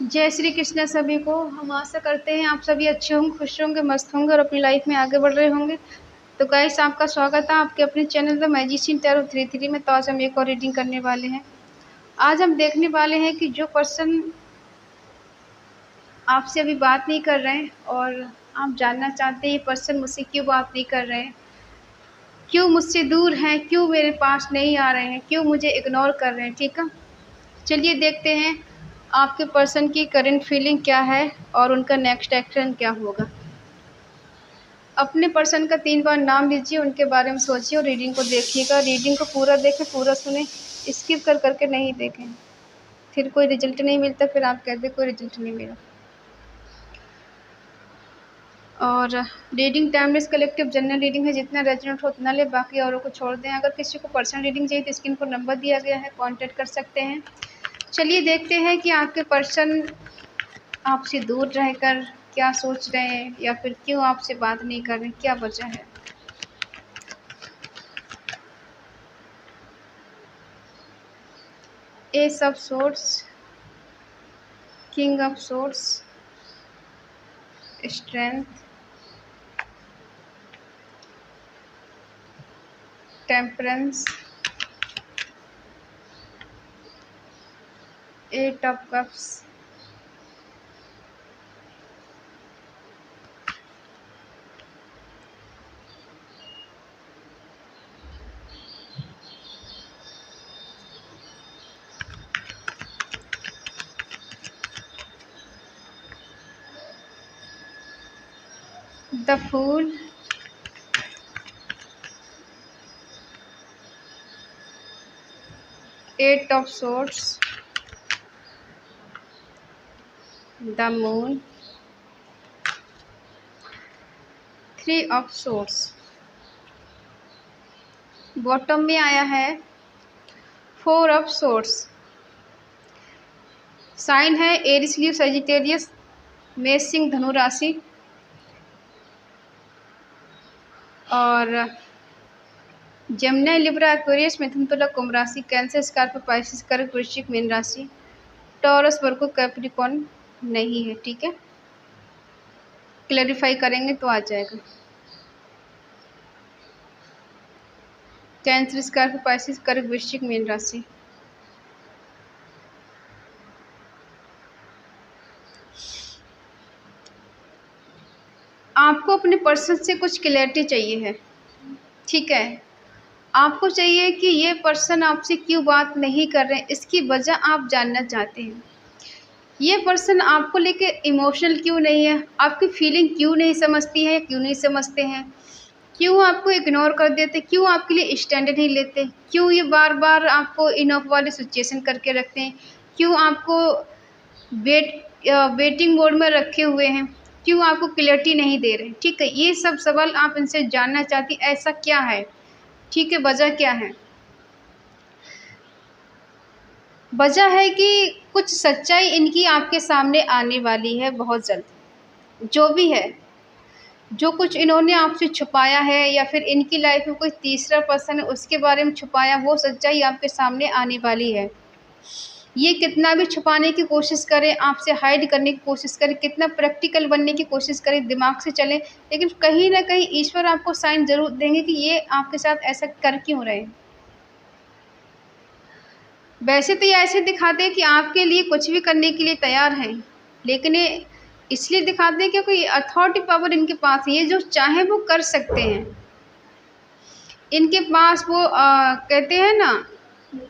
जय श्री कृष्ण सभी को। हम आशा करते हैं आप सभी अच्छे होंगे, खुश होंगे, मस्त होंगे और अपनी लाइफ में आगे बढ़ रहे होंगे। तो गाइस, आपका स्वागत है आपके अपने चैनल द मैजिशियन टैरो 33 में। तो आज हम एक और रीडिंग करने वाले हैं। आज हम देखने वाले हैं कि जो पर्सन आपसे अभी बात नहीं कर रहे हैं और आप जानना चाहते हैं ये पर्सन मुझसे क्यों बात नहीं कर रहे हैं, क्यों मुझसे दूर हैं, क्यों मेरे पास नहीं आ रहे हैं, क्यों मुझे इग्नोर कर रहे हैं। ठीक है, चलिए देखते हैं आपके पर्सन की करंट फीलिंग क्या है और उनका नेक्स्ट एक्शन क्या होगा। अपने पर्सन का 3 बार नाम लीजिए, उनके बारे में सोचिए और रीडिंग को देखिएगा। रीडिंग को पूरा देखें, पूरा सुने, स्किप कर करके नहीं देखें। फिर कोई रिजल्ट नहीं मिलता, फिर आप कहते कोई रिजल्ट नहीं मिला। और reading timeless collective general reading है, जितना रेजोनेट हो उतना ले, बाकी औरों को छोड़ दें। अगर किसी को पर्सनल रीडिंग चाहिए तो स्क्रीन पर नंबर दिया गया है, कांटेक्ट कर सकते हैं। चलिए देखते हैं कि आपके पर्सन आपसे दूर रहकर क्या सोच रहे हैं या फिर क्यों आपसे बात नहीं कर रहे, क्या वजह है। Ace of swords, king of swords, strength, temperance, eight of cups, the fool, eight of swords, the moon, three of swords. Bottom में आया है फोर ऑफ सोर्ड्स। साइन है एरिस लीव सजिटेरियस, मेष सिंह धनु राशि, और जमुना लिब्रा एक्वेरियस मिथुन तुला कुंभ राशि, कैंसर स्कॉर्पियो पाइसिस कर्क वृश्चिक मीन राशि, टॉरस वर्गो कैप्रिकॉर्न नहीं है। ठीक है, क्लैरिफाई करेंगे तो आ जाएगा। कैंसर स्कॉर्पियो पाइसिस कर्क वृश्चिक मीन राशि। आपको अपने पर्सन से कुछ क्लैरिटी चाहिए है। ठीक है, आपको चाहिए कि ये पर्सन आपसे क्यों बात नहीं कर रहे हैं, इसकी वजह आप जानना चाहते हैं। ये पर्सन आपको लेके इमोशनल क्यों नहीं है, आपकी फीलिंग क्यों नहीं समझती है, क्यों नहीं समझते हैं, क्यों आपको इग्नोर कर देते, क्यों आपके लिए स्टैंड नहीं लेते, क्यों ये बार बार आपको इनऑफ वाली सिचुएशन करके रखते हैं, क्यों आपको वेटिंग मोड में रखे हुए हैं, क्यों आपको क्लैरिटी नहीं दे रहे। ठीक है, ये सब सवाल आप इनसे जानना चाहती, ऐसा क्या है। ठीक है, वजह क्या है। वजह है कि कुछ सच्चाई इनकी आपके सामने आने वाली है बहुत जल्द। जो भी है, जो कुछ इन्होंने आपसे छुपाया है या फिर इनकी लाइफ में कोई तीसरा पर्सन है उसके बारे में छुपाया, वो सच्चाई आपके सामने आने वाली है। ये कितना भी छुपाने की कोशिश करें, आपसे हाइड करने की कोशिश करें, कितना प्रैक्टिकल बनने की कोशिश करें, दिमाग से चलें, लेकिन कहीं ना कहीं ईश्वर आपको साइन जरूर देंगे कि ये आपके साथ ऐसा कर क्यों रहे हैं। वैसे तो ये ऐसे दिखाते हैं कि आपके लिए कुछ भी करने के लिए तैयार हैं, लेकिन ये इसलिए दिखाते हैं क्योंकि अथॉरिटी पावर इनके पास है, ये जो चाहे वो कर सकते हैं। इनके पास वो कहते हैं ना,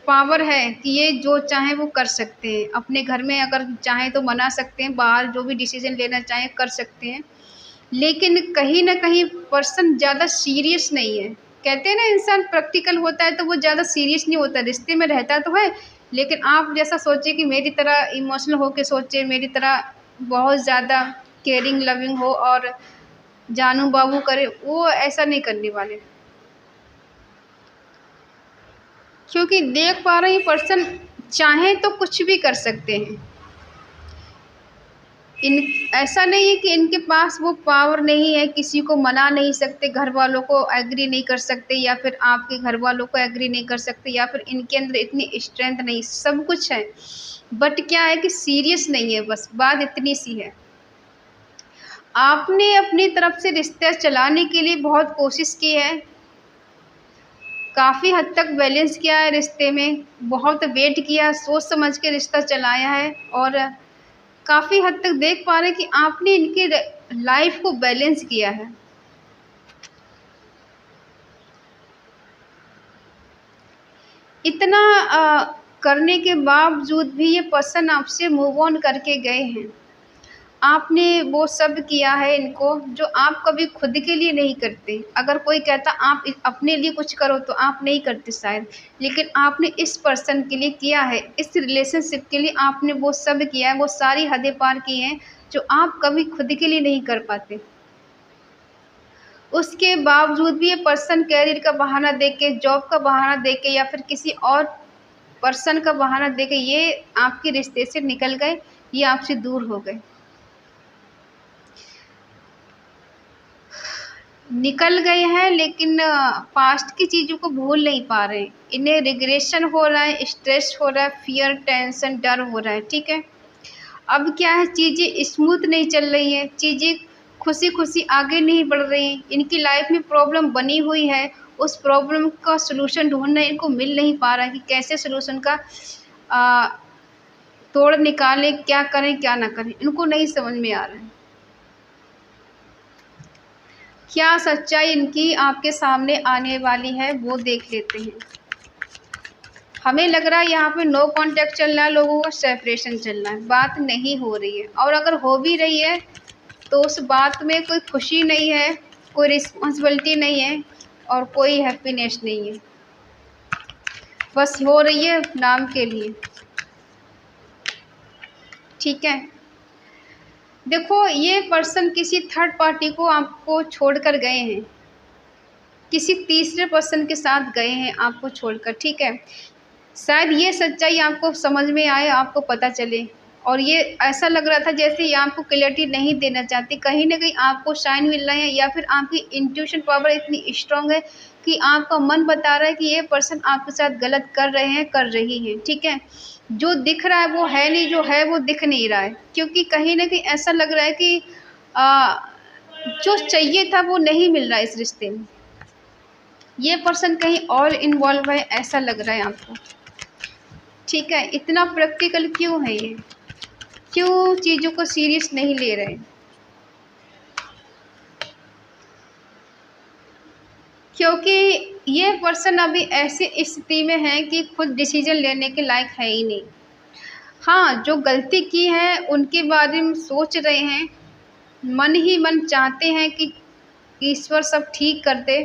पावर है कि ये जो चाहे वो कर सकते हैं। अपने घर में अगर चाहे तो मना सकते हैं, बाहर जो भी डिसीजन लेना चाहें कर सकते हैं, लेकिन कहीं ना कहीं पर्सन ज़्यादा सीरियस नहीं है। कहते हैं ना, इंसान प्रैक्टिकल होता है तो वो ज़्यादा सीरियस नहीं होता, रिश्ते में रहता तो है, लेकिन आप जैसा सोचिए कि मेरी तरह इमोशनल हो के सोचे, मेरी तरह बहुत ज़्यादा केयरिंग लविंग हो और जानू बाबू करे, वो ऐसा नहीं करने वाले। क्योंकि देख पा रहे हैं पर्सन चाहे तो कुछ भी कर सकते हैं। इन ऐसा नहीं है कि इनके पास वो पावर नहीं है, किसी को मना नहीं सकते, घर वालों को एग्री नहीं कर सकते, या फिर आपके घर वालों को एग्री नहीं कर सकते, या फिर इनके अंदर इतनी स्ट्रेंथ नहीं, सब कुछ है, बट क्या है कि सीरियस नहीं है, बस बात इतनी सी है। आपने अपनी तरफ से रिश्ता चलाने के लिए बहुत कोशिश की है, काफ़ी हद तक बैलेंस किया है रिश्ते में, बहुत वेट किया, सोच समझ के रिश्ता चलाया है, और काफ़ी हद तक देख पा रहे हैं कि आपने इनकी लाइफ को बैलेंस किया है। इतना करने के बावजूद भी ये पर्सन आपसे मूव ऑन करके गए हैं। आपने वो सब किया है इनको जो आप कभी खुद के लिए नहीं करते। अगर कोई कहता आप अपने लिए कुछ करो तो आप नहीं करते शायद, लेकिन आपने इस पर्सन के लिए किया है, इस रिलेशनशिप के लिए आपने वो सब किया है, वो सारी हदें पार की हैं जो आप कभी खुद के लिए नहीं कर पाते। उसके बावजूद भी ये पर्सन कैरियर का बहाना देके, जॉब का बहाना देके, या फिर किसी और पर्सन का बहाना देके ये आपके रिश्ते से निकल गए, ये आपसे दूर हो गए। निकल गए हैं, लेकिन पास्ट की चीज़ों को भूल नहीं पा रहे हैं। इन्हें रिग्रेशन हो रहा है, स्ट्रेस हो रहा है, फियर, टेंशन, डर हो रहा है। ठीक है, अब क्या है, चीज़ें स्मूथ नहीं चल रही हैं, चीज़ें खुशी खुशी आगे नहीं बढ़ रही हैं। इनकी लाइफ में प्रॉब्लम बनी हुई है, उस प्रॉब्लम का सलूशन ढूंढना इनको मिल नहीं पा रहा है कि कैसे सलूशन का आ, तोड़ निकालें, क्या करें क्या ना करें, इनको नहीं समझ में आ रहा है। क्या सच्चाई इनकी आपके सामने आने वाली है वो देख लेते हैं। हमें लग रहा है यहाँ पे नो कांटेक्ट चल रहा है, लोगों का सेपरेशन चल रहा है, बात नहीं हो रही है, और अगर हो भी रही है तो उस बात में कोई खुशी नहीं है, कोई रिस्पॉन्सिबिलिटी नहीं है, और कोई हैप्पीनेस नहीं है, बस हो रही है नाम के लिए। ठीक है, देखो ये पर्सन किसी थर्ड पार्टी को आपको छोड़कर गए हैं, किसी तीसरे पर्सन के साथ गए हैं आपको छोड़कर। ठीक है, शायद ये सच्चाई आपको समझ में आए, आपको पता चले, और ये ऐसा लग रहा था जैसे ये आपको क्लैरिटी नहीं देना चाहती, कहीं ना कहीं आपको साइन मिल रहा है, या फिर आपकी इंट्यूशन पावर इतनी स्ट्रांग है कि आपका मन बता रहा है कि ये पर्सन आपके साथ गलत कर रहे हैं, कर रही हैं। ठीक है, जो दिख रहा है वो है नहीं, जो है वो दिख नहीं रहा है, क्योंकि कहीं ना कहीं ऐसा लग रहा है कि जो चाहिए था वो नहीं मिल रहा है इस रिश्ते में। ये पर्सन कहीं और इन्वॉल्व है, ऐसा लग रहा है आपको। ठीक है, इतना प्रैक्टिकल क्यों है ये, क्यों चीज़ों को सीरियस नहीं ले रहे? क्योंकि ये पर्सन अभी ऐसी स्थिति में है कि खुद डिसीजन लेने के लायक है ही नहीं। हाँ, जो गलती की है उनके बारे में सोच रहे हैं, मन ही मन चाहते हैं कि ईश्वर सब ठीक कर दे।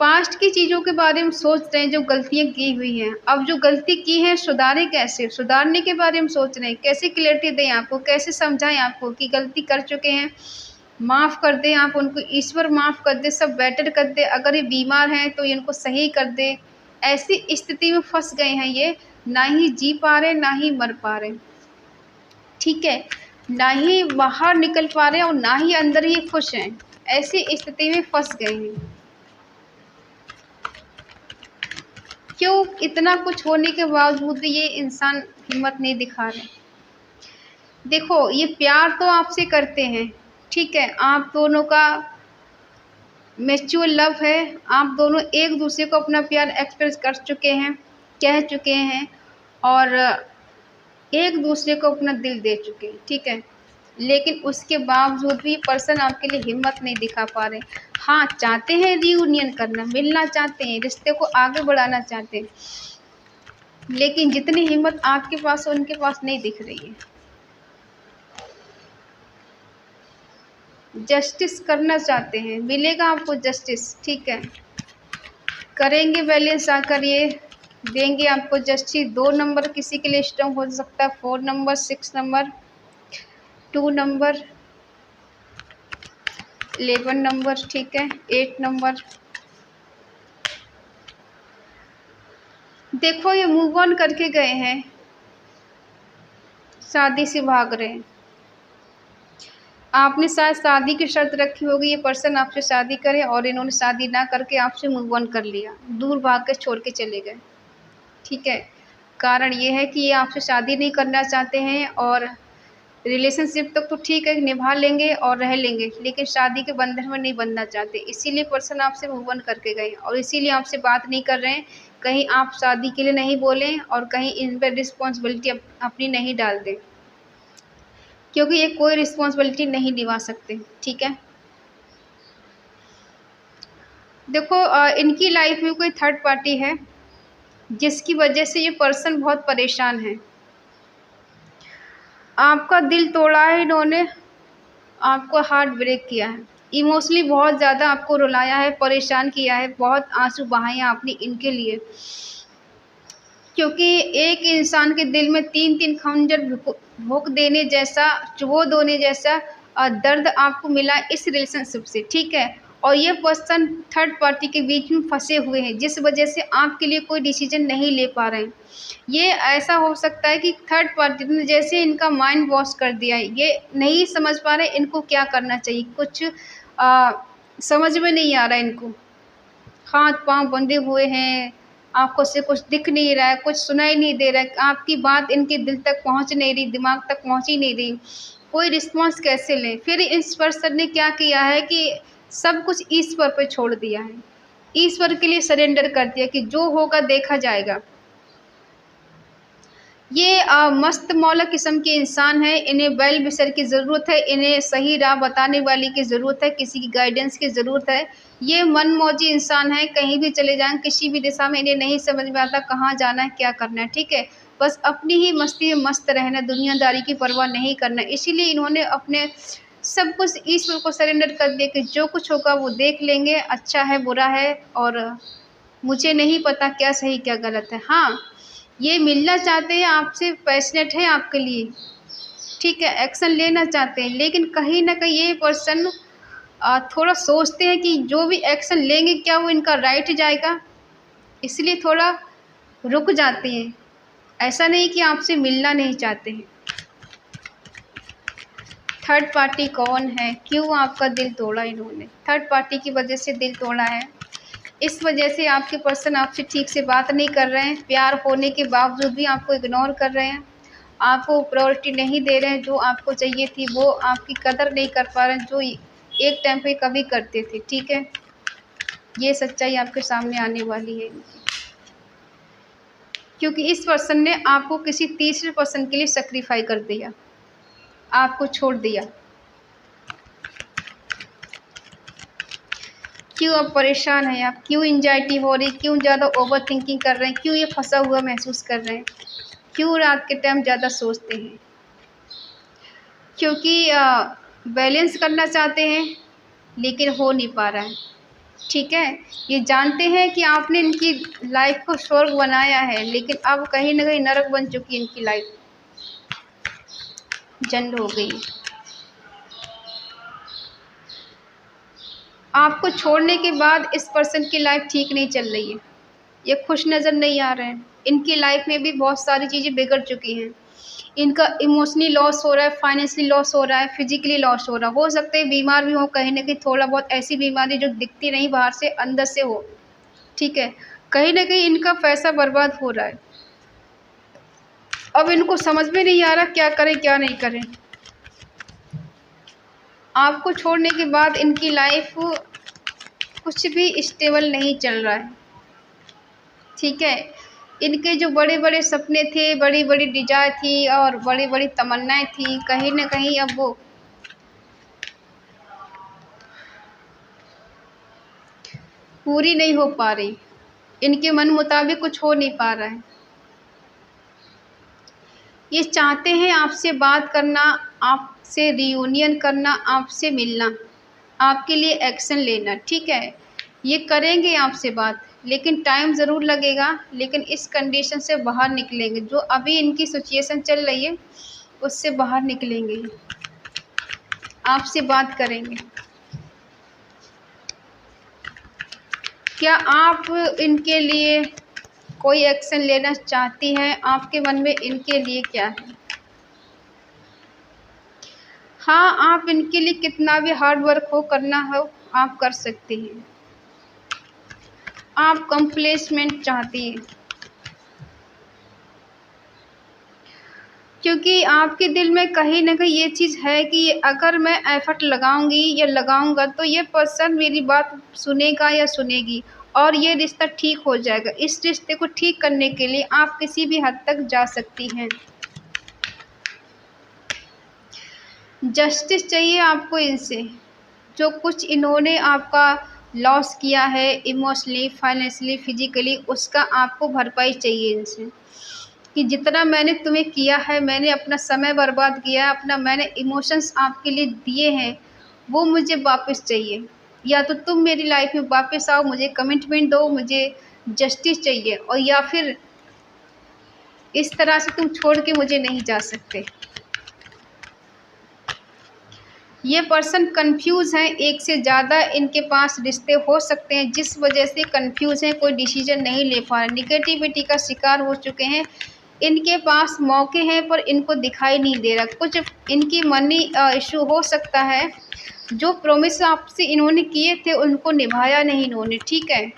पास्ट की चीज़ों के बारे में सोच रहे हैं, जो गलतियाँ की हुई हैं, अब जो गलती की है सुधारें कैसे, सुधारने के बारे में सोच रहे हैं, कैसे क्लैरिटी दें आपको, कैसे समझाएं आपको कि गलती कर चुके हैं, माफ़ कर दें आप उनको, ईश्वर माफ़ कर दे, सब बेटर कर दे, अगर ये बीमार हैं तो इनको सही कर दे। ऐसी स्थिति में फंस गए हैं ये, ना ही जी पा रहे ना ही मर पा रहे। ठीक है, ना ही बाहर निकल पा रहे और ना ही अंदर ही खुश हैं, ऐसी स्थिति में फंस गए हैं। क्यों इतना कुछ होने के बावजूद भी ये इंसान हिम्मत नहीं दिखा रहे? देखो ये प्यार तो आपसे करते हैं, ठीक है, आप दोनों का म्यूचुअल लव है, आप दोनों एक दूसरे को अपना प्यार एक्सप्रेस कर चुके हैं, कह चुके हैं, और एक दूसरे को अपना दिल दे चुके हैं। ठीक है, लेकिन उसके बावजूद भी पर्सन आपके लिए हिम्मत नहीं दिखा पा रहे। हाँ, चाहते हैं रीयूनियन करना, मिलना चाहते हैं, रिश्ते को आगे बढ़ाना चाहते हैं, लेकिन जितनी हिम्मत आपके पास है उनके पास नहीं दिख रही है। जस्टिस करना चाहते हैं, मिलेगा आपको जस्टिस। ठीक है, करेंगे बैलेंस आकर, ये देंगे आपको जस्टिस। 2 नंबर किसी के लिए स्ट्रॉन्ग हो सकता है, 4 नंबर, 6 नंबर, 2 नंबर, 11 नंबर, ठीक है, 8 नंबर। देखो ये मूव ऑन करके गए हैं, शादी से भाग रहे हैं, आपने शायद शादी की शर्त रखी होगी, ये पर्सन आपसे शादी करे और इन्होंने शादी ना करके आपसे मूव ऑन कर लिया, दूर भाग के छोड़ के चले गए। ठीक है, कारण ये है कि ये आपसे शादी नहीं करना चाहते हैं और रिलेशनशिप तक तो ठीक है निभा लेंगे और रह लेंगे, लेकिन शादी के बंधन में नहीं बंधना चाहते। इसीलिए पर्सन आपसे मूव ऑन करके गए और इसीलिए आपसे बात नहीं कर रहे हैं। कहीं आप शादी के लिए नहीं बोलें और कहीं इन पर रिस्पॉन्सिबिलिटी अपनी नहीं डाल दें, क्योंकि ये कोई रिस्पॉन्सिबिलिटी नहीं निभा सकते। ठीक है, देखो इनकी लाइफ में कोई थर्ड पार्टी है जिसकी वजह से ये पर्सन बहुत परेशान है। आपका दिल तोड़ा है इन्होंने, आपको हार्ट ब्रेक किया है, इमोशनली बहुत ज़्यादा आपको रुलाया है, परेशान किया है, बहुत आंसू बहाए हैं आपने इनके लिए, क्योंकि एक इंसान के दिल में 3-3 खंजर भोंक देने जैसा, चुभो देने जैसा दर्द आपको मिला इस रिलेशनशिप से। ठीक है, और ये पर्सन थर्ड पार्टी के बीच में फंसे हुए हैं, जिस वजह से आपके लिए कोई डिसीजन नहीं ले पा रहे हैं। ये ऐसा हो सकता है कि थर्ड पार्टी ने जैसे इनका माइंड वॉश कर दिया है, ये नहीं समझ पा रहे इनको क्या करना चाहिए, कुछ समझ में नहीं आ रहा है इनको, हाथ पांव बंधे हुए हैं, आँखों से कुछ दिख नहीं रहा है, कुछ सुनाई नहीं दे रहा है, आपकी बात इनके दिल तक पहुंच नहीं रही, दिमाग तक पहुंच ही नहीं रही, कोई रिस्पॉन्स कैसे लें। फिर इस पर्सन ने क्या किया है कि सब कुछ ईश्वर पे छोड़ दिया है, ईश्वर के लिए सरेंडर कर दिया कि जो होगा देखा जाएगा। ये मस्त मौला किस्म के इंसान है, इन्हें बैल बिसर की ज़रूरत है, इन्हें सही राह बताने वाली की ज़रूरत है, किसी की गाइडेंस की ज़रूरत है। ये मनमौजी इंसान है, कहीं भी चले जाएं किसी भी दिशा में इन्हें नहीं समझ में आता कहाँ जाना है क्या करना है। ठीक है, बस अपनी ही मस्ती में मस्त रहना, दुनियादारी की परवाह नहीं करना। इसीलिए इन्होंने अपने सब कुछ ईश्वर को सरेंडर कर दिया कि जो कुछ होगा वो देख लेंगे, अच्छा है बुरा है और मुझे नहीं पता क्या सही क्या गलत है। हाँ, ये मिलना चाहते हैं आपसे, पैशनेट है आपके लिए, ठीक है, एक्शन लेना चाहते हैं, लेकिन कहीं ना कहीं ये पर्सन थोड़ा सोचते हैं कि जो भी एक्शन लेंगे क्या वो इनका राइट जाएगा, इसलिए थोड़ा रुक जाते हैं। ऐसा नहीं कि आपसे मिलना नहीं चाहते हैं। थर्ड पार्टी कौन है, क्यों आपका दिल तोड़ा इन्होंने, थर्ड पार्टी की वजह से दिल तोड़ा है, इस वजह से आपके पर्सन आपसे ठीक से बात नहीं कर रहे हैं, प्यार होने के बावजूद भी आपको इग्नोर कर रहे हैं, आपको प्रायोरिटी नहीं दे रहे हैं, जो आपको चाहिए थी वो आपकी कदर नहीं कर पा रहे हैं, जो एक टाइम पे कभी करते थे। ठीक है, ये सच्चाई आपके सामने आने वाली है, क्योंकि इस पर्सन ने आपको किसी तीसरे पर्सन के लिए सेक्रीफाई कर दिया, आपको छोड़ दिया। क्यों आप परेशान हैं, आप क्यों एंजाइटी हो रही, क्यों ज़्यादा ओवर थिंकिंग कर रहे हैं, क्यों ये फंसा हुआ महसूस कर रहे हैं, क्यों रात के टाइम ज़्यादा सोचते हैं, क्योंकि बैलेंस करना चाहते हैं लेकिन हो नहीं पा रहा है। ठीक है, ये जानते हैं कि आपने इनकी लाइफ को स्वर्ग बनाया है, लेकिन अब कहीं ना कहीं नरक बन चुकी है इनकी लाइफ, जन्नत हो गई। आपको छोड़ने के बाद इस पर्सन की लाइफ ठीक नहीं चल रही है, ये खुश नज़र नहीं आ रहे हैं, इनकी लाइफ में भी बहुत सारी चीज़ें बिगड़ चुकी हैं, इनका इमोशनली लॉस हो रहा है, फाइनेंशियली लॉस हो रहा है, फिजिकली लॉस हो रहा है, हो सकता है बीमार भी हो कहीं ना कहीं, थोड़ा बहुत ऐसी बीमारी जो दिखती नहीं बाहर से अंदर से हो। ठीक है, कहीं ना कहीं इनका पैसा बर्बाद हो रहा है, अब इनको समझ में नहीं आ रहा क्या करें क्या नहीं करें। आपको छोड़ने के बाद इनकी लाइफ कुछ भी स्टेबल नहीं चल रहा है। ठीक है, इनके जो बड़े बड़े सपने थे, बड़ी बड़ी डिजायर थी और बड़ी बड़ी तमन्नाएं थी, कहीं ना कहीं अब वो पूरी नहीं हो पा रही, इनके मन मुताबिक कुछ हो नहीं पा रहा है। ये चाहते हैं आपसे बात करना, आपसे रियूनियन करना, आपसे मिलना, आपके लिए एक्शन लेना। ठीक है, ये करेंगे आपसे बात, लेकिन टाइम ज़रूर लगेगा, लेकिन इस कंडीशन से बाहर निकलेंगे, जो अभी इनकी सिचुएशन चल रही है उससे बाहर निकलेंगे, आपसे बात करेंगे। क्या आप इनके लिए कोई एक्शन लेना चाहती हैं, आपके मन में इनके लिए क्या है? हाँ, आप इनके लिए कितना भी हार्ड वर्क हो, करना हो, आप कर सकते हैं। आप कंप्लेसमेंट चाहती हैं, क्योंकि आपके दिल में कहीं न कहीं ये चीज़ है कि अगर मैं एफ़र्ट लगाऊँगी या लगाऊँगा तो ये पर्सन मेरी बात सुनेगा या सुनेगी और ये रिश्ता ठीक हो जाएगा। इस रिश्ते को ठीक करने के लिए आप किसी भी हद तक जा सकती हैं। जस्टिस चाहिए आपको इनसे, जो कुछ इन्होंने आपका लॉस किया है इमोशनली, फाइनेंशियली, फिज़िकली, उसका आपको भरपाई चाहिए इनसे, कि जितना मैंने तुम्हें किया है, मैंने अपना समय बर्बाद किया है, मैंने इमोशंस आपके लिए दिए हैं, वो मुझे वापस चाहिए। या तो तुम मेरी लाइफ में वापस आओ, मुझे कमिटमेंट दो, मुझे जस्टिस चाहिए, और या फिर इस तरह से तुम छोड़ के मुझे नहीं जा सकते। ये पर्सन कंफ्यूज हैं, एक से ज़्यादा इनके पास रिश्ते हो सकते हैं, जिस वजह से कंफ्यूज हैं, कोई डिसीजन नहीं ले पा रहे, निगेटिविटी का शिकार हो चुके हैं। इनके पास मौके हैं पर इनको दिखाई नहीं दे रहा। कुछ इनकी मनी इशू हो सकता है, जो प्रॉमिस आपसे इन्होंने किए थे उनको निभाया नहीं इन्होंने, ठीक है।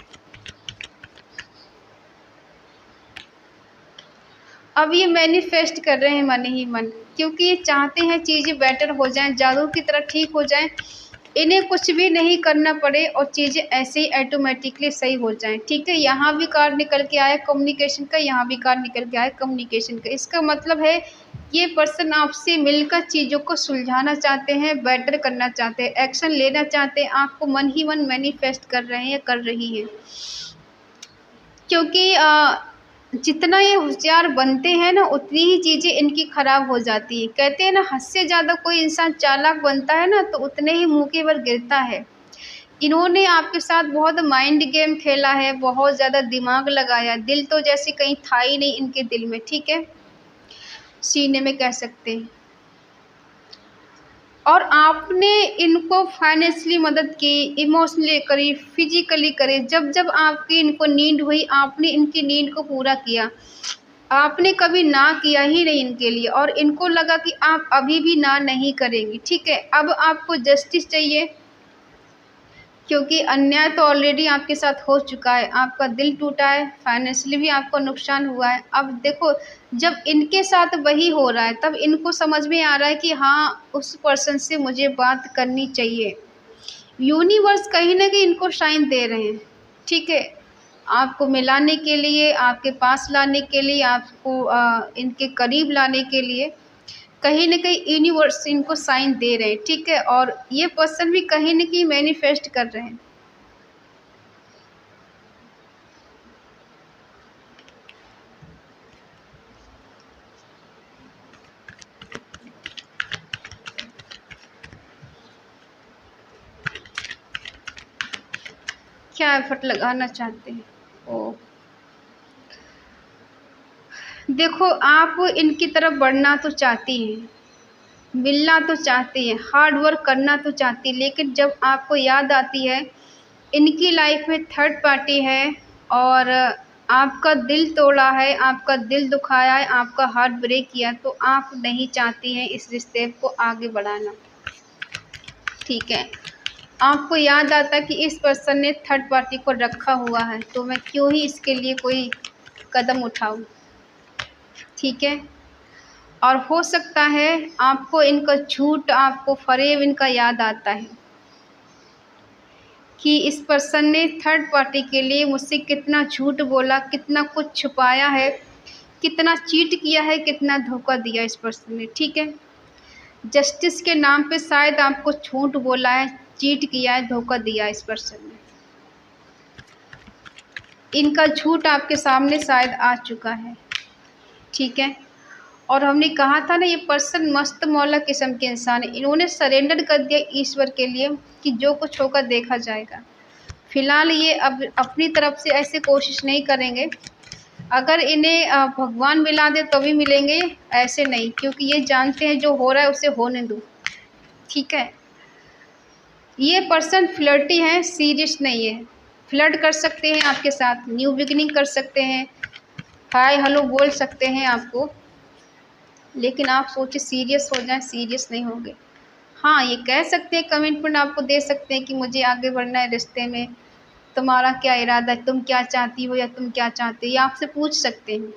अब ये मैनिफेस्ट कर रहे हैं मन ही मन, क्योंकि ये चाहते हैं चीज़ें बेटर हो जाएं, जादू की तरह ठीक हो जाएं, इन्हें कुछ भी नहीं करना पड़े और चीज़ें ऐसे ही ऑटोमेटिकली सही हो जाएं, ठीक है। यहाँ भी कार्ड निकल के आया कम्युनिकेशन का, यहाँ भी कार्ड निकल के आया कम्युनिकेशन का। इसका मतलब है ये पर्सन आपसे मिलकर चीज़ों को सुलझाना चाहते हैं, बेटर करना चाहते हैं, एक्शन लेना चाहते हैं, आपको मन ही मन मैनिफेस्ट कर रहे हैं या कर रही हैं, क्योंकि जितना ये होशियार बनते हैं ना, उतनी ही चीज़ें इनकी ख़राब हो जाती है। कहते हैं ना, हद से ज़्यादा कोई इंसान चालाक बनता है ना, तो उतने ही मुँह के बल गिरता है। इन्होंने आपके साथ बहुत माइंड गेम खेला है, बहुत ज़्यादा दिमाग लगाया, दिल तो जैसे कहीं था ही नहीं इनके दिल में, ठीक है, सीने में कह सकते हैं। और आपने इनको फाइनेंशियली मदद की, इमोशनली करी, फिजिकली करी, जब जब आपकी इनको नीड हुई आपने इनकी नीड को पूरा किया। आपने कभी ना किया ही नहीं इनके लिए, और इनको लगा कि आप अभी भी ना नहीं करेंगी, ठीक है। अब आपको जस्टिस चाहिए, क्योंकि अन्याय तो ऑलरेडी आपके साथ हो चुका है, आपका दिल टूटा है, फाइनेंशियली भी आपको नुकसान हुआ है। अब देखो, जब इनके साथ वही हो रहा है तब इनको समझ में आ रहा है कि हाँ, उस पर्सन से मुझे बात करनी चाहिए। यूनिवर्स कहीं ना कहीं इनको साइन दे रहे हैं, ठीक है, आपको मिलाने के लिए, आपके पास लाने के लिए, आपको इनके करीब लाने के लिए कहीं न कहीं यूनिवर्स इनको साइन दे रहे हैं, ठीक है। और ये पर्सन भी कहीं न कहीं मैनिफेस्ट कर रहे हैं। क्या एफर्ट लगाना चाहते हैं? ओ, देखो, आप इनकी तरफ बढ़ना तो चाहती हैं, मिलना तो चाहती हैं, हार्ड वर्क करना तो चाहती, लेकिन जब आपको याद आती है इनकी लाइफ में थर्ड पार्टी है और आपका दिल तोड़ा है, आपका दिल दुखाया है, आपका हार्ट ब्रेक किया, तो आप नहीं चाहती हैं इस रिश्ते को आगे बढ़ाना, ठीक है। आपको याद आता कि इस पर्सन ने थर्ड पार्टी को रखा हुआ है, तो मैं क्यों ही इसके लिए कोई कदम उठाऊं, ठीक है। और हो सकता है आपको इनका झूठ, आपको फरेब इनका याद आता है कि इस पर्सन ने थर्ड पार्टी के लिए मुझसे कितना झूठ बोला, कितना कुछ छुपाया है, कितना चीट किया है, कितना धोखा दिया इस पर्सन ने, ठीक है। जस्टिस के नाम पे शायद आपको झूठ बोला है, चीट किया है, धोखा दिया है इस पर्सन ने। इनका झूठ आपके सामने शायद आ चुका है, ठीक है। और हमने कहा था ना, ये पर्सन मस्त मौला किस्म के इंसान है। इन्होंने सरेंडर कर दिया ईश्वर के लिए कि जो कुछ होगा देखा जाएगा। फिलहाल ये अब अपनी तरफ से ऐसे कोशिश नहीं करेंगे। अगर इन्हें भगवान मिला दे तो भी मिलेंगे, ऐसे नहीं, क्योंकि ये जानते हैं जो हो रहा है उसे होने दो, ठीक है। ये पर्सन फ्लर्टी है, सीरियस नहीं है। फ्लर्ट कर सकते हैं आपके साथ, न्यू बिगिनिंग कर सकते हैं, हाय हेलो बोल सकते हैं आपको, लेकिन आप सोचे सीरियस हो जाएं, सीरियस नहीं होंगे। हाँ, ये कह सकते हैं, कमिटमेंट आपको दे सकते हैं कि मुझे आगे बढ़ना है रिश्ते में, तुम्हारा क्या इरादा है, तुम क्या चाहती हो या तुम क्या चाहते हो, ये आपसे पूछ सकते हैं।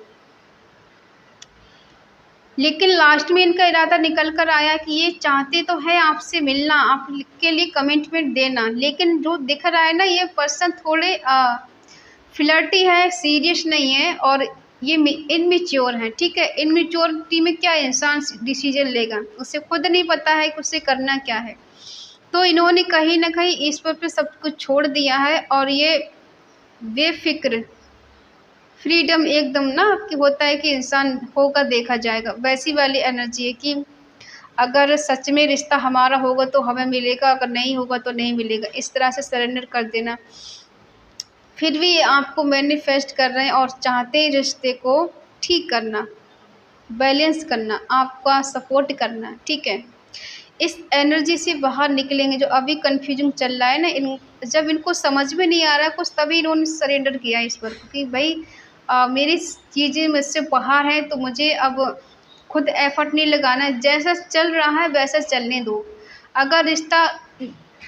लेकिन लास्ट में इनका इरादा निकल कर आया कि ये चाहते तो है आपसे मिलना, आपके लिए कमिटमेंट देना, लेकिन जो दिख रहा है ना, ये पर्सन थोड़े फ्लर्टी है, सीरियस नहीं है, और ये इनमेच्योर है। ठीक है, इनमेच्योरिटी में क्या इंसान डिसीजन लेगा, उसे खुद नहीं पता है कि उसे करना क्या है। तो इन्होंने कहीं ना कहीं ईश्वर पे सब कुछ छोड़ दिया है, और ये बेफिक्र फ्रीडम एकदम ना, कि होता है कि इंसान होगा देखा जाएगा, वैसी वाली एनर्जी है कि अगर सच में रिश्ता हमारा होगा तो हमें मिलेगा, अगर नहीं होगा तो नहीं मिलेगा, इस तरह से सरेंडर कर देना। फिर भी आपको मैनिफेस्ट कर रहे हैं और चाहते हैं रिश्ते को ठीक करना, बैलेंस करना, आपका सपोर्ट करना। ठीक है, इस एनर्जी से बाहर निकलेंगे। जो अभी कन्फ्यूजन चल रहा है ना, जब इनको समझ में नहीं आ रहा कुछ, तभी इन्होंने सरेंडर किया ईश्वर को कि भाई मेरी चीज़ें मुझसे बाहर हैं, तो मुझे अब खुद एफर्ट नहीं लगाना है, जैसा चल रहा है वैसा चलने दो। अगर रिश्ता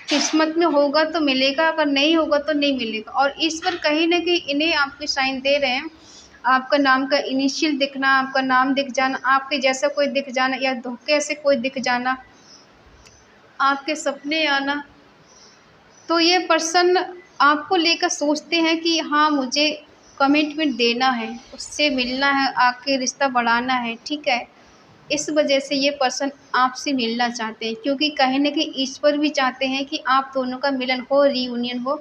किस्मत में होगा तो मिलेगा, अगर नहीं होगा तो नहीं मिलेगा। और ईश्वर कहीं ना कहीं इन्हें आपके साइन दे रहे हैं, आपका नाम का इनिशियल दिखना, आपका नाम दिख जाना, आपके जैसा कोई दिख जाना, या धोखे से कोई दिख जाना, आपके सपने आना। तो ये पर्सन आपको लेकर सोचते हैं कि हाँ, मुझे कमिटमेंट देना है, उससे मिलना है, आके रिश्ता बढ़ाना है। ठीक है, इस वजह से ये पर्सन आपसे मिलना चाहते हैं, क्योंकि कहीं न कहीं ईश्वर भी चाहते हैं कि आप दोनों का मिलन हो, रियूनियन हो,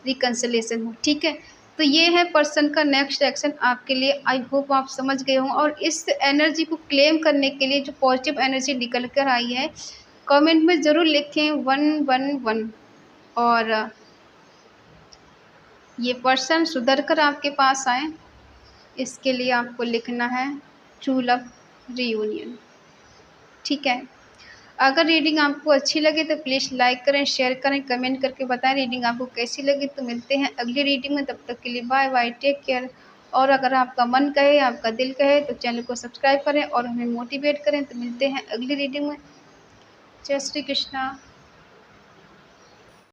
रिकन्सिलिएशन हो। ठीक है, तो ये है पर्सन का नेक्स्ट एक्शन आपके लिए। आई होप आप समझ गए हों, और इस एनर्जी को क्लेम करने के लिए जो पॉजिटिव एनर्जी निकल कर आई है, कमेंट में ज़रूर लिखें 111। और ये पर्सन सुधर कर आपके पास आए, इसके लिए आपको लिखना है ट्रू लव रियूनियन। ठीक है, अगर रीडिंग आपको अच्छी लगे तो प्लीज़ लाइक करें, शेयर करें, कमेंट करके बताएं रीडिंग आपको कैसी लगी। तो मिलते हैं अगली रीडिंग में, तब तक के लिए बाय बाय, टेक केयर। और अगर आपका मन कहे, आपका दिल कहे, तो चैनल को सब्सक्राइब करें और हमें मोटिवेट करें। तो मिलते हैं अगली रीडिंग में। जय श्री कृष्णा।